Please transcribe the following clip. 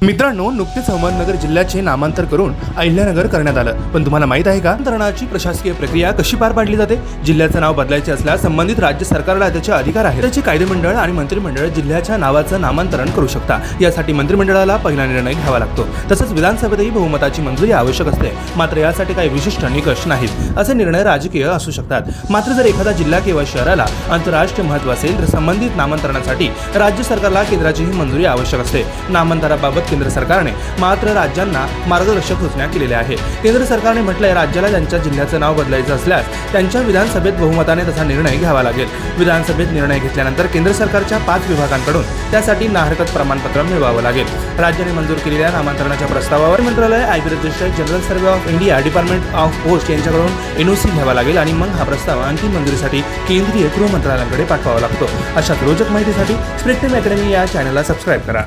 मित्रांनो, नुकतेच अहमदनगर जिल्ह्याचे नामांतर करून अहिल्यानगर करण्यात आलं. पण तुम्हाला माहित आहे का, नामांतरणाची प्रशासकीय प्रक्रिया कशी पार पाडली जाते? जिल्ह्याचं नाव बदलायचे असल्यास संबंधित राज्य सरकारला त्याचे अधिकार आहेत. त्याचे कायदेमंडळ आणि मंत्रिमंडळ जिल्ह्याच्या नावाचं नामांतरण करू शकता. यासाठी मंत्रिमंडळाला पहिला निर्णय घ्यावा लागतो. तसंच विधानसभेतही बहुमताची मंजुरी आवश्यक असते. मात्र यासाठी काही विशिष्ट निकष नाहीत. असे निर्णय राजकीय असू शकतात. मात्र जर एखादा जिल्हा किंवा शहराला आंतरराष्ट्रीय महत्त्व असेल तर संबंधित नामांतरणासाठी राज्य सरकारला केंद्राचीही मंजुरी आवश्यक असते. नामांतराबाबत केंद्र सरकारने मात्र राज्यांना मार्गदर्शक सूचना केलेल्या आहे. केंद्र सरकारने म्हटलंय, राज्याला त्यांच्या जिल्ह्याचं नाव बदलायचं असल्यास त्यांच्या विधानसभेत बहुमताने तसा निर्णय घ्यावा लागेल. विधानसभेत निर्णय घेतल्यानंतर केंद्र सरकारच्या 5 विभागांकडून त्यासाठी नाहरकत प्रमाणपत्र मिळवावं लागेल. राज्याने मंजूर केलेल्या नामांतरणाच्या प्रस्तावावर मंत्रालय, IP register, general survey of India, department of post यांच्याकडून एनओसी घ्यावा लागेल आणि मग हा प्रस्ताव अंतिम मंजुरीसाठी केंद्रीय गृह मंत्रालयाकडे पाठवावा लागतो. अशा रोचक माहितीसाठी स्प्रिंग टाइम अकॅडमी या चॅनलला सबस्क्राईब करा.